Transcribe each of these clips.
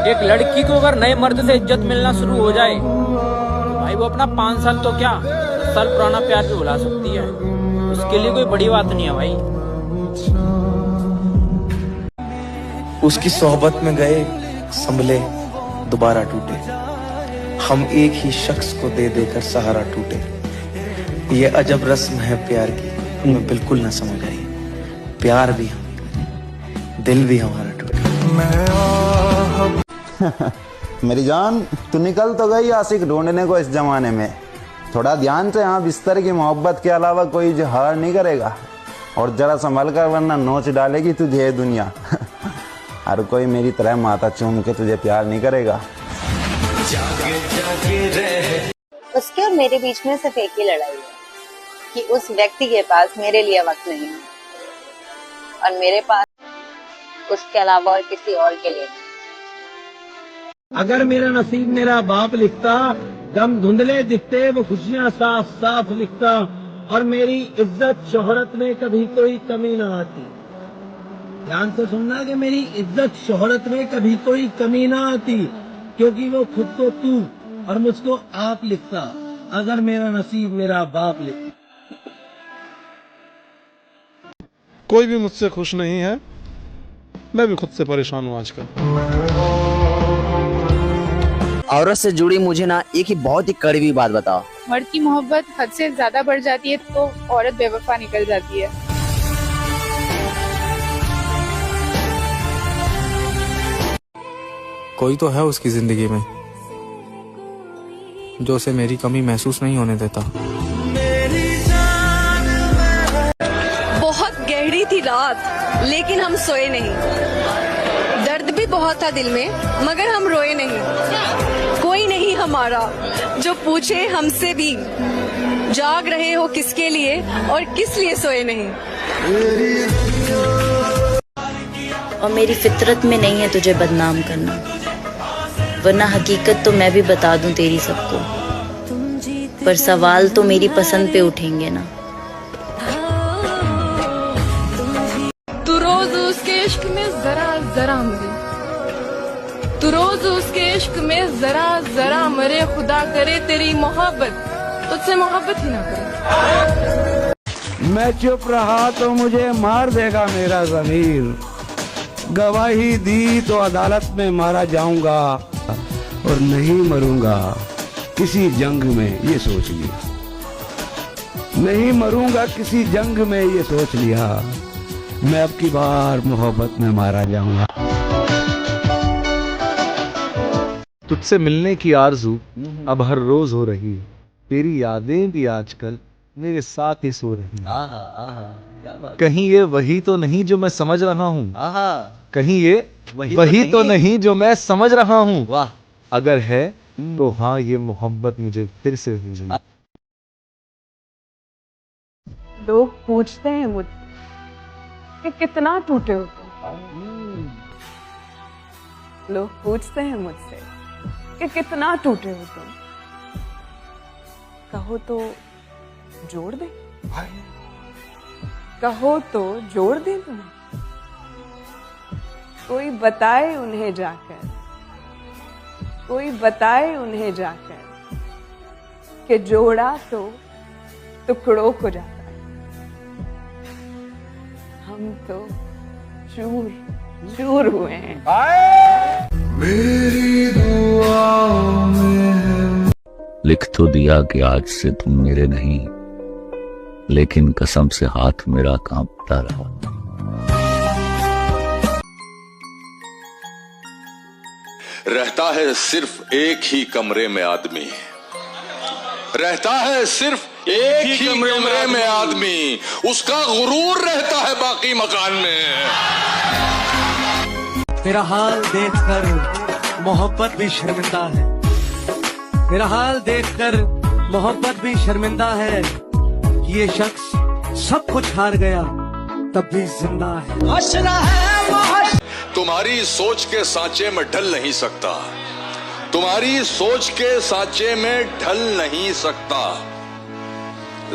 एक लड़की को अगर नए मर्द से इज्जत मिलना शुरू हो जाए तो भाई वो अपना 5 साल तो क्या 10 साल पुराना प्यार भी भुला सकती है। उसके लिए कोई बड़ी बात नहीं है भाई। उसकी सोहबत में गए संभले दोबारा टूटे, हम एक ही शख्स को दे देकर सहारा टूटे। ये अजब रस्म है प्यार की, हमें बिल्कुल ना समझ आई। प्यार भी हम, दिल भी हमारा टूटे। मेरी जान, तू निकल तो गई आशिक ढूंढने को इस जमाने में। थोड़ा ध्यान से, यहाँ बिस्तर की मोहब्बत के अलावा कोई इजहार नहीं करेगा। और जरा संभल कर, वरना नोच डालेगी तुझे ये दुनिया। हर कोई मेरी तरह माथा चूम के तुझे प्यार नहीं करेगा। उसके और मेरे बीच में सिर्फ एक ही लड़ाई है कि उस व्यक्ति के पास मेरे लिए वक्त नहीं है और मेरे पास उसके अलावा और किसी और के लिए। अगर मेरा नसीब मेरा बाप लिखता, दम धुंधले दिखते वो खुशियाँ साफ साफ लिखता, और मेरी इज्जत शोहरत में कभी कोई कमी ना आती। ध्यान से सुनना कि मेरी इज्जत शोहरत में कभी कोई कमी ना आती, क्योंकि वो खुद को तू और मुझको आप लिखता। अगर मेरा नसीब मेरा बाप लिखता। कोई भी मुझसे खुश नहीं है, मैं भी खुद से परेशान हूँ आजकल। औरत से जुड़ी मुझे ना एक ही बहुत ही कड़वी बात बताओ। मर्द की मोहब्बत हद से ज्यादा बढ़ जाती है तो औरत बेवफा निकल जाती है। कोई तो है उसकी जिंदगी में जो उसे मेरी कमी महसूस नहीं होने देता। बहुत गहरी थी रात लेकिन हम सोए नहीं, दर्द भी बहुत था दिल में मगर हम रोए नहीं। कोई नहीं हमारा जो पूछे हमसे भी, जाग रहे हो किसके लिए और किस लिए सोए नहीं। और मेरी फितरत में नहीं है तुझे बदनाम करना, वरना हकीकत तो मैं भी बता दूं तेरी सबको, पर सवाल तो मेरी पसंद पे उठेंगे ना। तू रोज उसके इश्क में जरा जरा मरे, तू रोज उसके इश्क में जरा जरा मरे। खुदा करे तेरी मोहब्बत तुझसे मोहब्बत ही ना करे। मैं चुप रहा तो मुझे मार देगा मेरा ज़मीर, गवाही दी तो अदालत में मारा जाऊंगा, और नहीं मरूंगा किसी जंग में ये सोच लिया। नहीं मरूंगा किसी जंग में ये सोच लिया, मैं अब की बार मोहब्बत में मारा जाऊंगा। तुझसे मिलने की आरज़ू अब हर रोज हो रही है, तेरी यादें भी आजकल मेरे साथ ही सो रही हैं। कहीं ये वही तो नहीं जो मैं समझ रहा हूँ, कहीं ये वही तो नहीं जो मैं समझ रहा हूँ। वाह, अगर है तो हाँ, ये मोहब्बत मुझे फिर से हुई। लोग पूछते हैं मुझसे कि कितना टूटे हो तुम। लोग पूछते हैं मुझसे कि कितना टूटे हो तुम। कहो तो जोड़ दे, कहो तो जोड़ दे तुम्हें। कोई बताए उन्हें जाकर, कोई बताए उन्हें जाकर कि जोड़ा तो टुकड़ों को जाता है। हम तो चूर चूर हुए हैं। मेरी दुआओं में लिख तो दिया कि आज से तुम मेरे नहीं, लेकिन कसम से हाथ मेरा कांपता रहा। रहता है सिर्फ एक ही कमरे में आदमी, रहता है सिर्फ एक ही कमरे में आदमी, उसका गुरूर रहता है बाकी मकान में। मेरा हाल देखकर मोहब्बत भी शर्मिंदा है, मेरा हाल देखकर मोहब्बत भी शर्मिंदा है कि ये शख्स सब कुछ हार गया तब भी जिंदा है। तुम्हारी सोच के सांचे में ढल नहीं सकता, तुम्हारी सोच के सांचे में ढल नहीं सकता।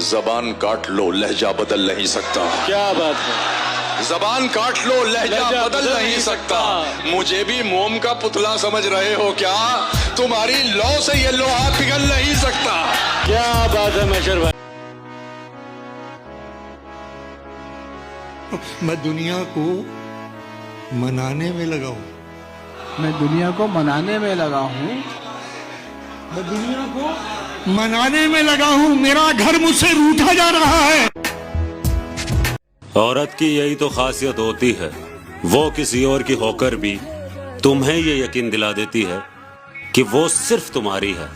जबान काट लो, लहजा बदल नहीं सकता। क्या बात है। जबान काट लो, लहजा बदल नहीं सकता। मुझे भी मोम का पुतला समझ रहे हो क्या? तुम्हारी लौ से ये लोहा पिघल नहीं सकता। क्या बात है मैशर भाई। मैं दुनिया को मनाने में लगा हूँ। मैं दुनिया को मनाने में लगा हूँ। मैं दुनिया को मनाने में लगा हूँ। मेरा घर मुझसे रूठा जा रहा है। औरत की यही तो खासियत होती है, वो किसी और की होकर भी तुम्हें ये यकीन दिला देती है कि वो सिर्फ तुम्हारी है।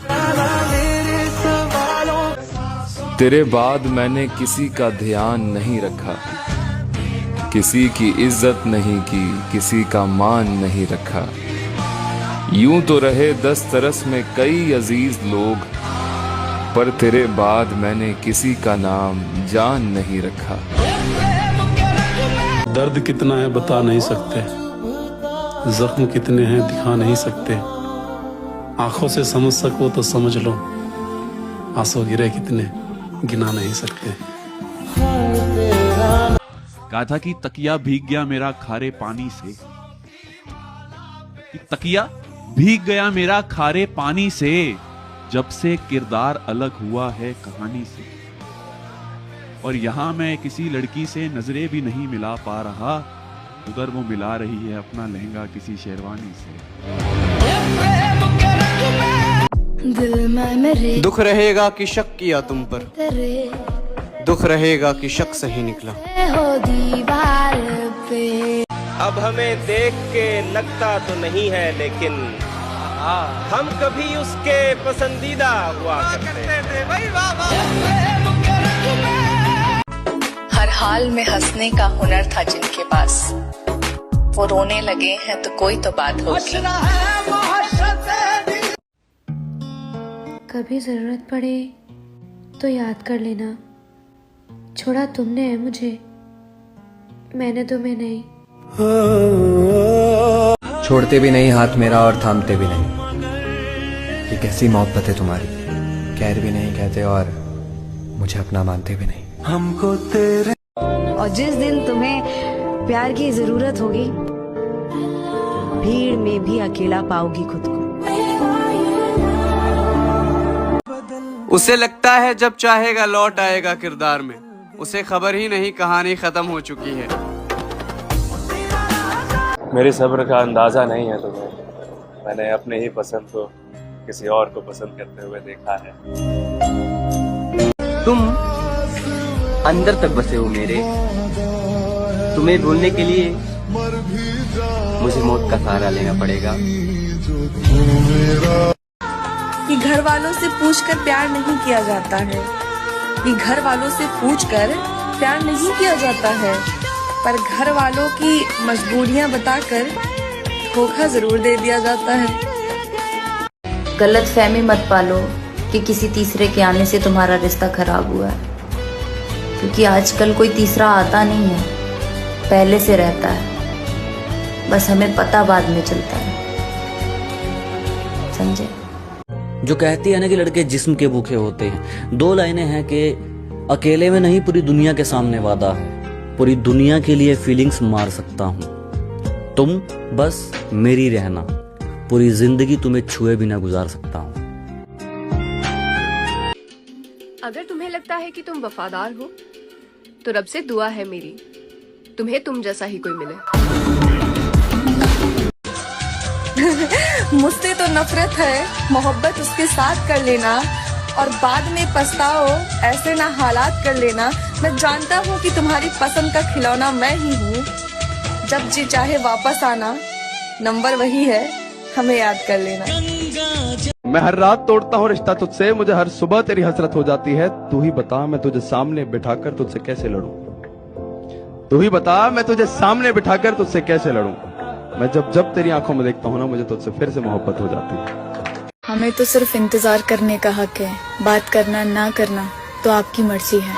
तेरे बाद मैंने किसी का ध्यान नहीं रखा, किसी की इज्जत नहीं की, किसी का मान नहीं रखा। यूं तो रहे दस्तरस में कई अजीज लोग, पर तेरे बाद मैंने किसी का नाम जान नहीं रखा। दर्द कितना है बता नहीं सकते, जख्म कितने हैं दिखा नहीं सकते। आंखों से समझ सको तो समझ लो, आंसू गिरे कितने गिना नहीं सकते। कहा था कि तकिया भीग गया मेरा खारे पानी से, कि तकिया भीग गया मेरा खारे पानी से, जब से किरदार अलग हुआ है कहानी से। और यहाँ मैं किसी लड़की से नजरें भी नहीं मिला पा रहा, उधर वो मिला रही है अपना लहंगा किसी शेरवानी से। दुख रहेगा कि शक किया तुम पर, दुख रहेगा कि शक सही निकला। अब हमें देख के लगता तो नहीं है, लेकिन हम कभी उसके पसंदीदा हुआ करते थे। हर हाल में हंसने का हुनर था जिनके पास, वो रोने लगे हैं तो कोई तो बात होगी। कभी जरूरत पड़े तो याद कर लेना, छोड़ा तुमने है मुझे, मैंने तुम्हें नहीं। छोड़ते भी नहीं हाथ मेरा और थामते भी नहीं। ये कैसी मोहब्बत है तुम्हारी, कहर भी नहीं कहते और मुझे अपना मानते भी नहीं। हमको तेरे और जिस दिन तुम्हें प्यार की जरूरत होगी, भीड़ में भी अकेला पाओगी खुद को। उसे लगता है जब चाहेगा लौट आएगा किरदार में, उसे खबर ही नहीं कहानी खत्म हो चुकी है। मेरे सब्र का अंदाजा नहीं है तुम्हें, मैंने अपने ही पसंद को किसी और को पसंद करते हुए देखा है। तुम अंदर तक बसे हो मेरे, तुम्हें ढूंढने के लिए मुझे मौत का सहारा लेना पड़ेगा। कि घर वालों से पूछकर प्यार नहीं किया जाता है, कि घर वालों से पूछकर प्यार नहीं किया जाता है, पर घर वालों की मजबूरियां बताकर धोखा जरूर दे दिया जाता है। गलत फहमी मत पालो कि किसी तीसरे के आने से तुम्हारा रिश्ता खराब हुआ है, क्योंकि आजकल कोई तीसरा आता नहीं है, पहले से रहता है, बस हमें पता बाद में चलता है। समझे? जो कहती है ना कि लड़के जिस्म के भूखे होते हैं, दो लाइनें हैं कि अकेले में नहीं पूरी दुनिया के सामने वादा है, पूरी दुनिया के लिए फीलिंग्स मार सकता हूँ, तुम बस मेरी रहना, पूरी जिंदगी तुम्हें छुए बिना गुजार सकता हूँ। अगर तुम्हें लगता है कि तुम वफादार हो, तो रब से दुआ है मेरी, तुम्हें तुम जैसा ही कोई मिले। मुझसे तो नफरत है, मोहब्बत उसके साथ कर लेना और बाद में पछताओ, ऐसे ना हालात कर लेना। मैं जानता हूँ कि तुम्हारी पसंद का खिलौना मैं ही हूँ, जब जी चाहे वापस आना, नंबर वही है, हमें याद कर लेना। मैं हर रात तोड़ता हूँ रिश्ता तुझसे, मुझे हर सुबह तेरी हसरत हो जाती है। तू ही बता मैं तुझे सामने बिठाकर तुझसे कैसे लड़ूं, तू ही बता मैं तुझे सामने बिठाकर तुझसे कैसे लड़ूं। मैं जब जब तेरी आंखों में देखता हूँ ना, मुझे तुझसे फिर से मोहब्बत हो जाती है। हमें तो सिर्फ इंतजार करने का हक है, बात करना ना करना तो आपकी मर्जी है।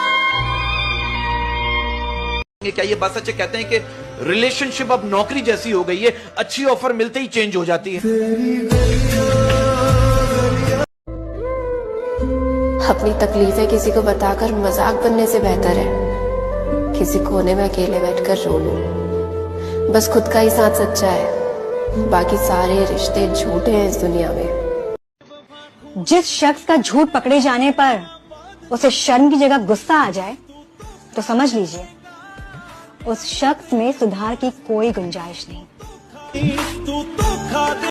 क्या ये बात सच है? कहते हैं कि रिलेशनशिप अब नौकरी जैसी हो गई है, अच्छी ऑफर मिलते ही चेंज हो जाती है। अपनी तकलीफें किसी को बताकर मजाक बनने से बेहतर है किसी कोने में अकेले बैठकर रो लूं। बस खुद का ही साथ सच्चा है, बाकी सारे रिश्ते झूठे हैं इस दुनिया में। जिस शख्स का झूठ पकड़े जाने पर उसे शर्म की जगह गुस्सा आ जाए तो समझ लीजिए उस शख्स में सुधार की कोई गुंजाइश नहीं।